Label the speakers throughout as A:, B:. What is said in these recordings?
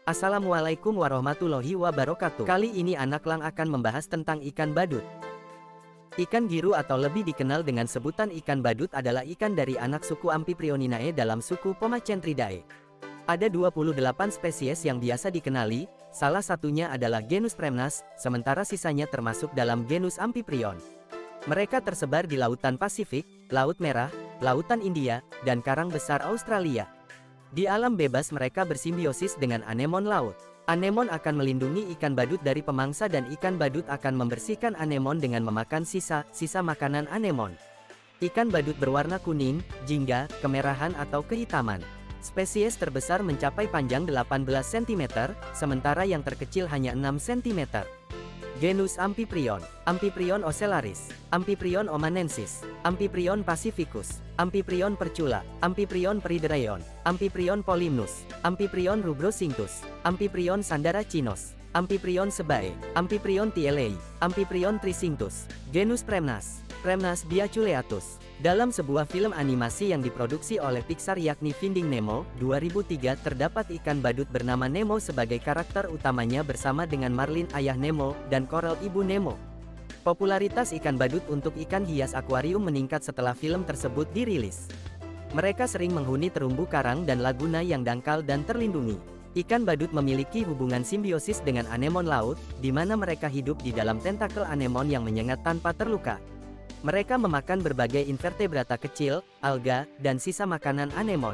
A: Assalamualaikum warahmatullahi wabarakatuh. Kali ini Anak Lang akan membahas tentang ikan badut. Ikan giru atau lebih dikenal dengan sebutan ikan badut adalah ikan dari anak suku Amphiprioninae dalam suku Pomacentridae. Ada 28 spesies yang biasa dikenali, salah satunya adalah genus Premnas, sementara sisanya termasuk dalam genus Amphiprion. Mereka tersebar di Lautan Pasifik, Laut Merah, Lautan India, dan Karang Besar Australia. Di alam bebas mereka bersimbiosis dengan anemon laut. Anemon akan melindungi ikan badut dari pemangsa dan ikan badut akan membersihkan anemon dengan memakan sisa makanan anemon. Ikan badut berwarna kuning, jingga, kemerahan atau kehitaman. Spesies terbesar mencapai panjang 18 cm, sementara yang terkecil hanya 6 cm. Genus Amphiprion, Amphiprion ocellaris, Amphiprion omanensis, Amphiprion pacificus, Amphiprion percula, Amphiprion peridraeon, Amphiprion polymnus, Amphiprion rubrocinctus, Amphiprion sandaracinos, Amphiprion sebae, Amphiprion thielei, Amphiprion tricinctus. Genus Premnas, Premnas biaculeatus. Dalam sebuah film animasi yang diproduksi oleh Pixar yakni Finding Nemo, 2003 terdapat ikan badut bernama Nemo sebagai karakter utamanya bersama dengan Marlin ayah Nemo, dan Coral ibu Nemo. Popularitas ikan badut untuk ikan hias akuarium meningkat setelah film tersebut dirilis. Mereka sering menghuni terumbu karang dan laguna yang dangkal dan terlindungi. Ikan badut memiliki hubungan simbiosis dengan anemon laut, di mana mereka hidup di dalam tentakel anemon yang menyengat tanpa terluka. Mereka memakan berbagai invertebrata kecil, alga, dan sisa makanan anemon.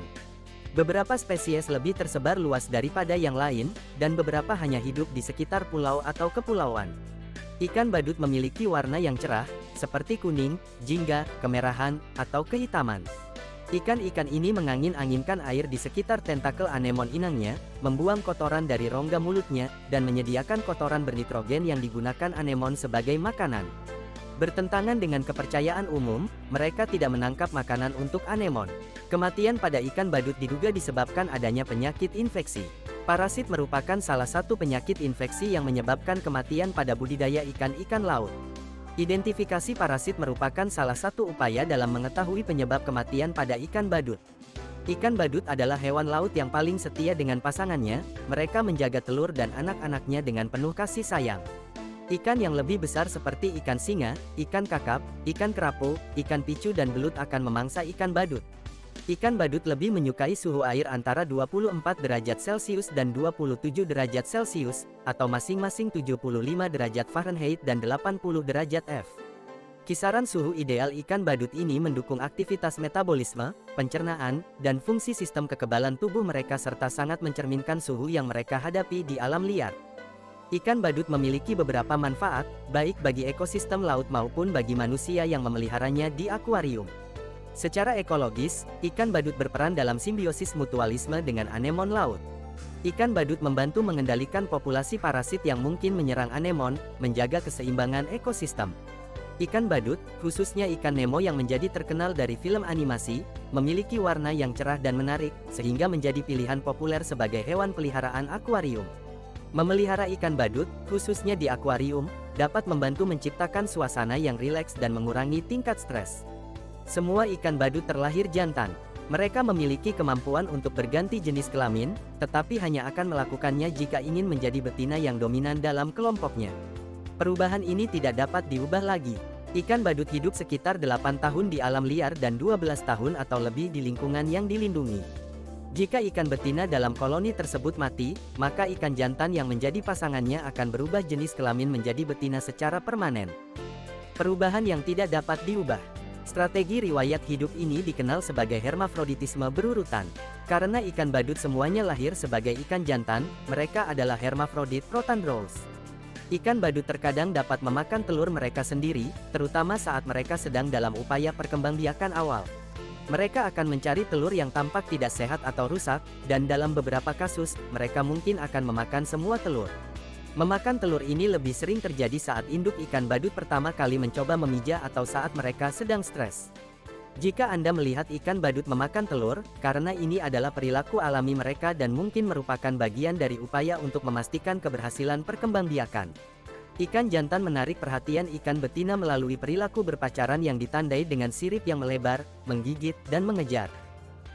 A: Beberapa spesies lebih tersebar luas daripada yang lain, dan beberapa hanya hidup di sekitar pulau atau kepulauan. Ikan badut memiliki warna yang cerah, seperti kuning, jingga, kemerahan, atau kehitaman. Ikan-ikan ini mengangin-anginkan air di sekitar tentakel anemon inangnya, membuang kotoran dari rongga mulutnya, dan menyediakan kotoran bernitrogen yang digunakan anemon sebagai makanan. Bertentangan dengan kepercayaan umum, mereka tidak menangkap makanan untuk anemon. Kematian pada ikan badut diduga disebabkan adanya penyakit infeksi. Parasit merupakan salah satu penyakit infeksi yang menyebabkan kematian pada budidaya ikan-ikan laut. Identifikasi parasit merupakan salah satu upaya dalam mengetahui penyebab kematian pada ikan badut. Ikan badut adalah hewan laut yang paling setia dengan pasangannya, mereka menjaga telur dan anak-anaknya dengan penuh kasih sayang. Ikan yang lebih besar seperti ikan singa, ikan kakap, ikan kerapu, ikan picu dan belut akan memangsa ikan badut. Ikan badut lebih menyukai suhu air antara 24 derajat Celcius dan 27 derajat Celcius, atau masing-masing 75 derajat Fahrenheit dan 80 derajat F. Kisaran suhu ideal ikan badut ini mendukung aktivitas metabolisme, pencernaan, dan fungsi sistem kekebalan tubuh mereka serta sangat mencerminkan suhu yang mereka hadapi di alam liar. Ikan badut memiliki beberapa manfaat, baik bagi ekosistem laut maupun bagi manusia yang memeliharanya di akuarium. Secara ekologis, ikan badut berperan dalam simbiosis mutualisme dengan anemon laut. Ikan badut membantu mengendalikan populasi parasit yang mungkin menyerang anemon, menjaga keseimbangan ekosistem. Ikan badut, khususnya ikan Nemo yang menjadi terkenal dari film animasi, memiliki warna yang cerah dan menarik, sehingga menjadi pilihan populer sebagai hewan peliharaan akuarium. Memelihara ikan badut, khususnya di akuarium, dapat membantu menciptakan suasana yang rileks dan mengurangi tingkat stres. Semua ikan badut terlahir jantan. Mereka memiliki kemampuan untuk berganti jenis kelamin, tetapi hanya akan melakukannya jika ingin menjadi betina yang dominan dalam kelompoknya. Perubahan ini tidak dapat diubah lagi. Ikan badut hidup sekitar 8 tahun di alam liar dan 12 tahun atau lebih di lingkungan yang dilindungi. Jika ikan betina dalam koloni tersebut mati, maka ikan jantan yang menjadi pasangannya akan berubah jenis kelamin menjadi betina secara permanen. Perubahan yang tidak dapat diubah. Strategi riwayat hidup ini dikenal sebagai hermafroditisme berurutan. Karena ikan badut semuanya lahir sebagai ikan jantan, mereka adalah hermafrodit protandrous. Ikan badut terkadang dapat memakan telur mereka sendiri, terutama saat mereka sedang dalam upaya perkembangbiakan awal. Mereka akan mencari telur yang tampak tidak sehat atau rusak, dan dalam beberapa kasus, mereka mungkin akan memakan semua telur. Memakan telur ini lebih sering terjadi saat induk ikan badut pertama kali mencoba memijah atau saat mereka sedang stres. Jika Anda melihat ikan badut memakan telur, karena ini adalah perilaku alami mereka dan mungkin merupakan bagian dari upaya untuk memastikan keberhasilan perkembangbiakan. Ikan jantan menarik perhatian ikan betina melalui perilaku berpacaran yang ditandai dengan sirip yang melebar, menggigit, dan mengejar.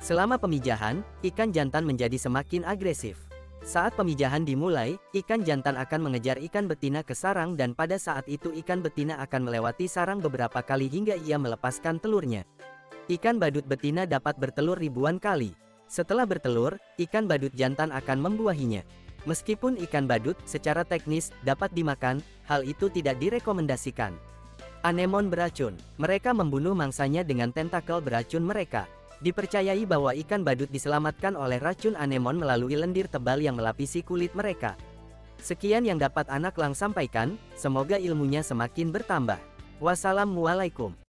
A: Selama pemijahan, ikan jantan menjadi semakin agresif. Saat pemijahan dimulai, ikan jantan akan mengejar ikan betina ke sarang dan pada saat itu ikan betina akan melewati sarang beberapa kali hingga ia melepaskan telurnya. Ikan badut betina dapat bertelur ribuan kali. Setelah bertelur, ikan badut jantan akan membuahinya. Meskipun ikan badut secara teknis dapat dimakan, hal itu tidak direkomendasikan. Anemon beracun. Mereka membunuh mangsanya dengan tentakel beracun mereka. Dipercayai bahwa ikan badut diselamatkan oleh racun anemon melalui lendir tebal yang melapisi kulit mereka. Sekian yang dapat Anak Lang sampaikan, semoga ilmunya semakin bertambah. Wassalamualaikum.